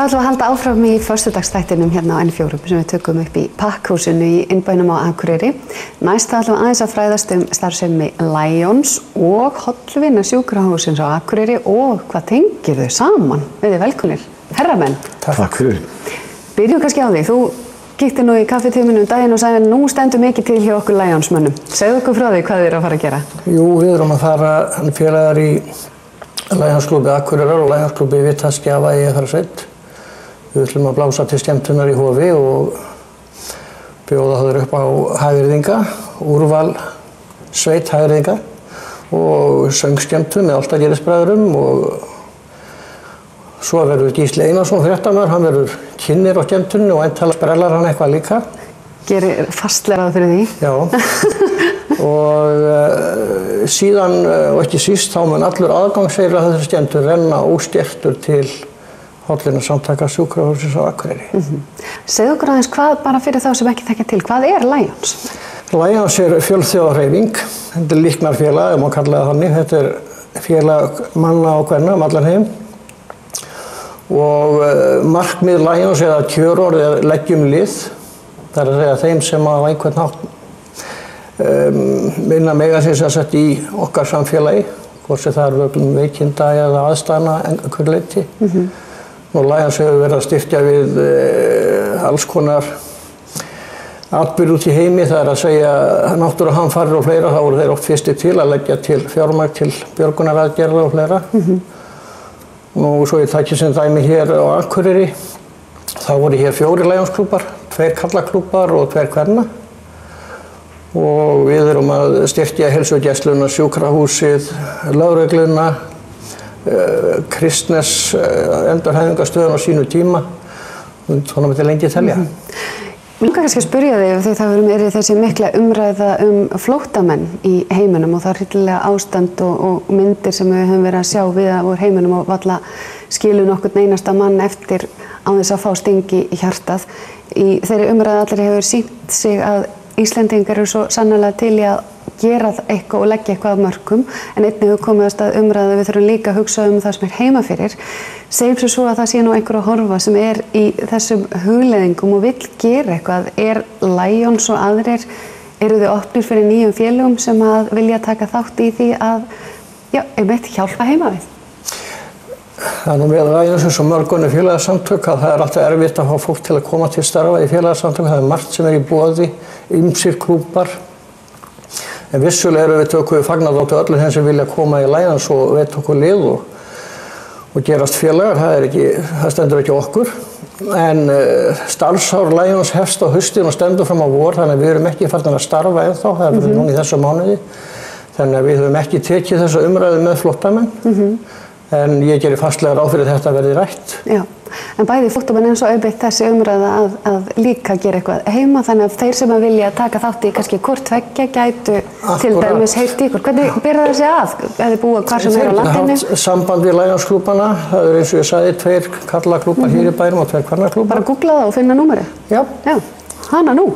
Það ætlum að halda áfram í föstudagsþættinum hérna á N4 sem við tökum upp í Pakkhúsinu í innbænum á Akureyri. Næst ætlum við aðeins að fræðast starfsemi Lions og Hollvina sjúkrahússins á Akureyri og hvað tengir þau saman? Verið velkomnir, herramenn. Takk fyrir. Byrjum kannski á því. Þú kíktir nú í kaffitíminu daginn og sagði nú stendur mikið til hjá okkur Lions-mönnum. Segðu okkur frá því hvað þið eru að fara að gera. Jú, við erum að fara félagar í Lions-klúbbi Akureyrar og Lions-klúbbi Vitaskjafa í Ekrarsveit. Við ætlum að blása til skemmtunar í Hofi og bjóða þau upp á hagyrðinga, úrval sveit hagyrðinga og söngskemmtun með Álftagerðisbræðrum og svo verður Gísli Einarsson fréttamaður, hann verður kynnir á skemmtunni og eintala sprellar hann eitthvað líka. Gerir fastlega fyrir því. Já. Og síðan og ekki síst þá mun allur aðgangseyrir að þessari skemmtun renna óskertur til Hollvina samtaka sjúkrahússins á Akureyri. Segðu okkur aðeins hvað, bara fyrir þá sem ekki þekkja til, hvað er Lions? Lions er fjölþjóðahreyfing, þetta er líknarfélag, ef maður kalla það þannig. Þetta er félag manna og kvenna allan heim. Og markmið Lions eða kjörorð er leggjum lið. Það er að segja þeim sem á einhvern hátt minna mega sig sett í okkar samfélagi, hvort sem það er völdum veikinda eða aðstæðna einhverju leyti. Og Lions hefur verið að styrkja við alls konar atburð út í heimi, það er að segja náttúruhamfarir og fleira, þá voru þeir oft fyrstir til að leggja til fjármagn til björgunaraðgerða og fleira. Og svo ég taki sem dæmi hér á Akureyri, þá voru hér 4 Lions-klúbbar, 2 karlaklúbbar og 2 kvenna. Og við erum að styrkja heilsugæsluna, sjúkrahúsið, lögregluna, Kristnes endurhæfingarstöðin á sínu tíma. Svona myndi lengi telja. Mér langar kannski að spyrja þig því það er þessi mikla umræða flóttamenn í heiminum og það er hryllilega ástand og myndir sem við höfum verið að sjá við úr heiminum og varla skilur nokkurn einasta mann eftir án þess að fá stingi í hjartað. Í þeirri umræðu allir hefur sýnt sig að Íslendingar eru svo sannarlega til í að gera eitthvað og leggja eitthvað af mörkum en einnig hefur komið að stað umræðu við þurfum líka að hugsa það sem er heima fyrir. Segjum svo að það sé nú einhver að horfa sem er í þessum hugleiðingum og vill gera eitthvað. Er Lions og aðrir, eru þið opnir fyrir nýjum félögum sem að vilja taka þátt í því að, já, einmitt hjálpa heima við? Það er nú með Lions eins og mörgunni félagasamtök að það er alltaf erfitt að fá fólk til að koma til starfa í félagasamtök. Það er margt sem er í boði, ýmsir klúbbar. En vissulega erum við tökum við fagnaðáttu öllum þeim sem vilja koma í Lions og veit okkur lið og gerast félagar. Það stendur ekki okkur. En starfsár Lions hefst á haustin og stendur fram á vor, þannig að við erum ekki farin að starfa ennþá. Það er verið núna í þessu mánuði. Þannig að við höfum ekki tekið þessa umræðu með flóttamenn. En ég gerir fastlega ráð fyrir þetta verði rætt. Já, en bæði flóttamenn eins og auðvitað þessi umræða að líka gera eitthvað heima, þannig að þeir sem að vilja taka þátt í kannski hvort tveggja gætu til dæmis heyrt ykkur. Hvernig byrjar þessi að? Eða búið hvar sem er á landinu? Þeir hafa samband við Lions-klúbbana. Það er eins og ég sagði 2 karlaklúbbar hér í bænum og 2 kvennaklúbbar. Bara googla það og finna númerið? Já. Já, hana nú.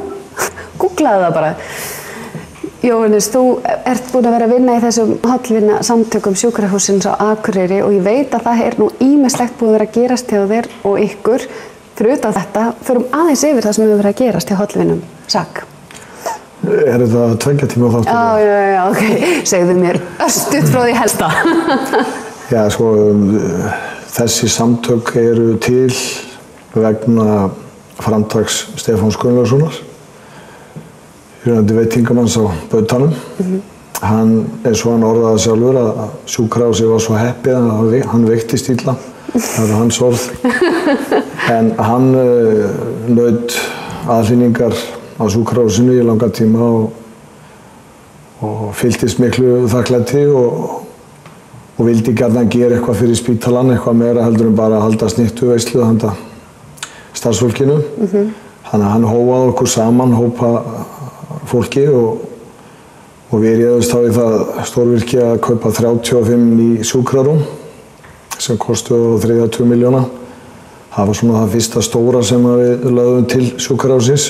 Googlaðu það bara. Jóhannes, þú ert búin að vera að vinna í þessum Hollvina samtökum sjúkrahússins á Akureyri og ég veit að það er nú ýmislegt búin að vera að gerast hjá þér og ykkur. Fyrir utan þetta, förum aðeins yfir það sem hefur verið að gerast hjá Hollvinum. Sakk. Er þetta 2 tíma þáttur? Já, ok. Segðu mér stutt frá því helsta. Já, sko, þessi samtök eru til vegna framtaks Stefáns Gunnlaugssonar. Fyrrverandi veitingamanns á Bautanum. Hann, eins og hann orðaði sjálfur, að sjúkrahúsið var svo heppið að hann veiktist illa. Það er hans orð. En hann naut aðhlynningar á sjúkrahúsinu í langa tíma og fylltist miklu þakklæti og vildi gjarnan gera eitthvað fyrir spítalann, eitthvað meira heldur en bara að halda snittuveislu handa starfsfólkinu. Þannig að hann hópaði okkur saman, fólki og við réðumst þá í það stórvirki að kaupa 35 ný sjúkrarúm sem kostuðu 32 milljóna. Það var svona það fyrsta stóra sem við lögðum til sjúkrahússins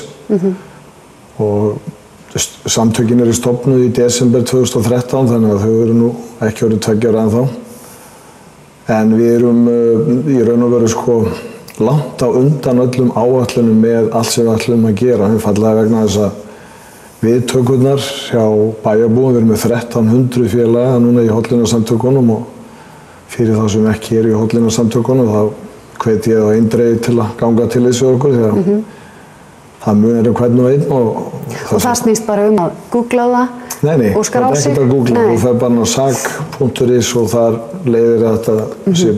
og samtökin eru stofnuð í desember 2013 þannig að þau eru nú ekki orðið 2 ára ennþá. En við erum í raun og veru sko langt á undan öllum áætlunum með allt sem við ætlum að gera, einfaldlega vegna þess að viðtökurnar hjá bæjarbúum, við erum með 1300 félaga núna í hollvinasamtökunum og fyrir þá sem ekki eru í hollvinasamtökunum þá hvet ég þá eindregið til að ganga til þessu okkur því að það munir hvern og einn og það snýst bara að googla það Nei, og skrá sig? Nei, það er ekkert að googla, þú fer bara á sag.is og þar leiðir þetta sér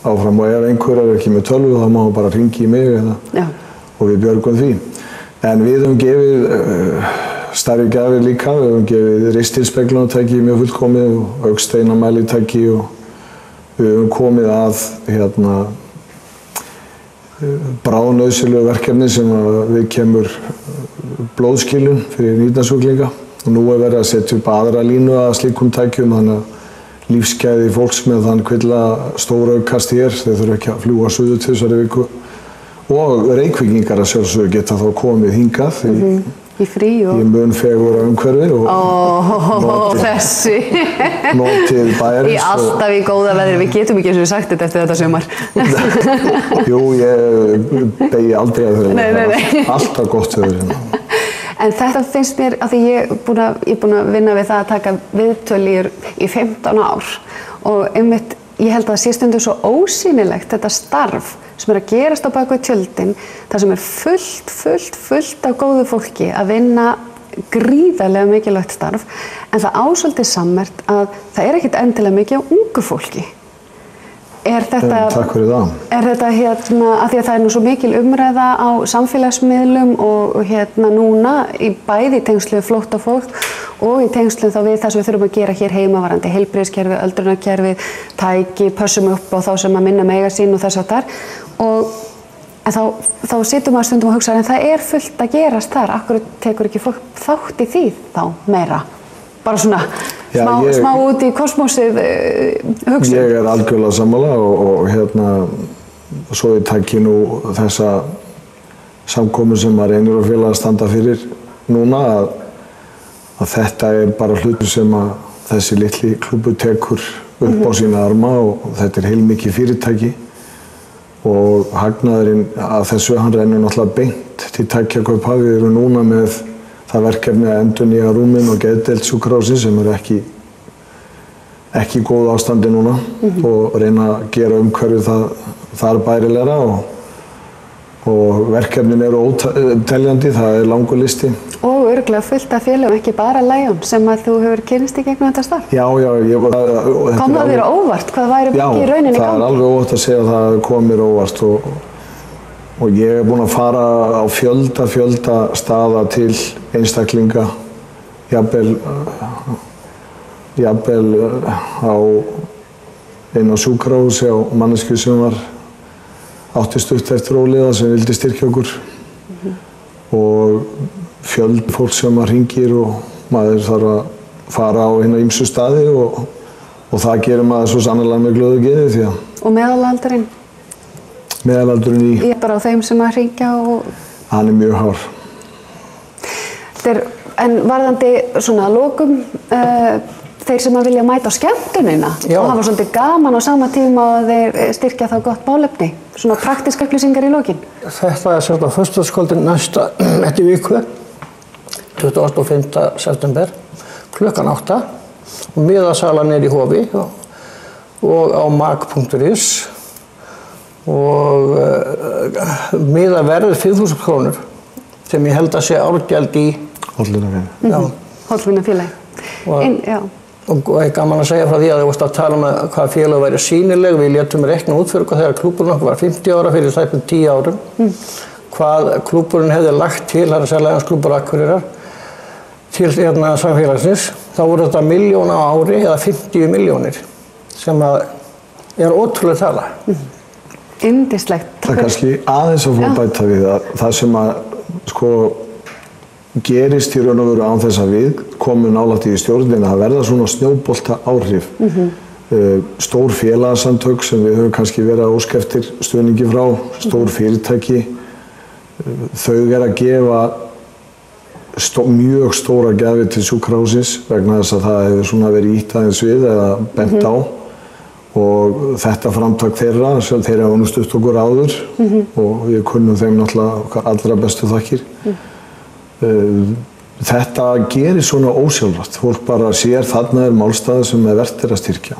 áfram og ef einhver ekki með tölvu þá má bara hringi í mig og við björgum því. En við höfum gefið stærri gjafir líka, við höfum gefið ristilspeglunartæki mjög fullkomið og augnsteinamælitæki og við höfum komið að bráðnauðsynlegu verkefni sem við kemur blóðskilun fyrir nýrnasjúklinga og nú er verið að setja upp aðra línu að slíkum tækjum þannig að lífsgæði fólks með þann kvilla stóraukast hér, þeir þurfa ekki að fljúga suður til þessari viku og Reykvíkingar að sjálfsögðu geta þá komið hingað í frí og í mun fegurra umhverfi og þessi notið bæjarins í alltaf í góða veðri, við getum ekki eins og sagt þetta eftir þetta sumar Jú, ég begi aldrei að Nei. alltaf gott veður En þetta finnst mér, af því ég er búin að vinna við það að taka viðtöl í 15 ár og einmitt, ég held að það sé stundum svo ósýnilegt þetta starf sem að gerast á bak við tjöldin, það sem fullt af góðu fólki að vinna gríðarlega mikilvægt starf, en það svolítið sammerkt að það ekkert endilega mikið á ungu fólki. Takk fyrir það. Er þetta af því að það er nú svo mikil umræða á samfélagsmiðlum og núna í bæði tengslu við flóttafólk og í tengslu þá við það sem við þurfum að gera hér heima varðandi heilbrigðiskerfi, öldrunarkerfi, tæki, pössum upp á þá sem að minna mega sín og þess áttar en þá situr maður stundum og hugsa en það er fullt að gerast þar, akkur tekur ekki fólk þátt í því þá meira? Bara svona smá út í kosmósið hugsun. Ég er algjörlega sammála og svo ég tæki nú þessa samkomu sem maður reynir að félag að standa fyrir núna að þetta er bara hlutur sem að þessi litli klúbbur tekur upp á sína arma og þetta er heilmikið fyrirtæki og hagnaðurinn að þessu hann rennur náttúrulega beint til tækjakaupa. Við erum núna með það verkefni að endurnýja rúmin og geðdeild sjúkrahússins sem eru ekki í góðu ástandi núna og reyna að gera umhverfið þar bærilegra og verkefnin eru óteljandi, það er langur listi. Og örugglega fullt af félögum, ekki bara Lion, sem að þú hefur kynnst í gegnum þetta starf. Já. Kom það þér óvart? Hvað væri í rauninni í gangi? Já, það er alveg óvart að segja að það kom mér óvart og ég er búinn að fara á fjölda staða til einstaklinga, jafnvel inn á sjúkrahúsi á manneskju sem átti stutt eftir óliða sem vildi styrkja okkur og fjöld fólk sem hringir og maður þarf að fara á hina ýmsu staði og það gerir maður svo sannarlega með glöðu geði því að. Og meðalaldurinn? Meðalaldurinn í? Ég er bara á þeim sem að hringja og. Hann er mjög hár. En varðandi svona að lokum, þeir sem að vilja mæta á skemmtunina og hafa svolítið gaman á sama tíma og þeir styrkja þá gott málefni, svona praktíska upplýsingar í lokin. Þetta er sérst á föstudagskvöldin næsta eftir viku, 25. september, klukkan 8 og miðasalan er í Hofi og á mag.is og miðaverðið 5.000 krónur sem ég held að sé árgjald í Hollvinafélagi. Hollvinafélagi. Og það er gaman að segja frá því að þú varst að tala um hvað félag væri sýnileg. Við létum reikna út fyrir hvað þegar klúbburinn okkur var 50 ára fyrir tæpum 10 árum. Hvað klúbburinn hefði lagt til, það er að segja Lions klúbbur Akureyrar, til samfélagsins. Þá voru þetta 1 milljón á ári eða 50 milljónir sem er ótrúlega tala. Yndislegt. Það er kannski aðeins að fá bæta við að það sem að gerist í raun og veru án þess að við komum nálægt í stjórnina að verða svona snjóbolta áhrif. Stór félagasamtök sem við höfum kannski verið að óska eftir stuðningi frá, stór fyrirtæki, þau er að gefa mjög stóra gjafir til sjúkrahússins vegna þess að það hefur svona verið ýtt aðeins við eða bent á og þetta framtak þeirra, þeir hafa nú stutt okkur áður og við kunnum þeim náttúrulega okkar allra bestu þakkir. Þetta gerir svona ósjálfrátt. Fólk bara sér þarna málstaður sem vert að styrkja.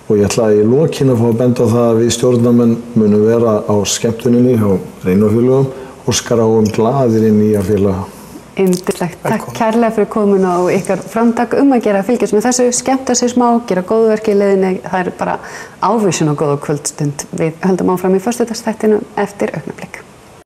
Og ég ætla í lokin að fá að benda á það að við stjórnarmenn munum vera á skemmtuninni hjá Reynafélögum og skráum glaðir inn í nýja félaga. Yndislegt. Takk kærlega fyrir komuna og ykkar framtak að gera að fylgjast með þessu, skemmta sig smá, gera góðverk í leiðinni. Það bara ávísun og góða kvöldstund. Við höldum áfram í föstudagsþættinum eftir augnablik.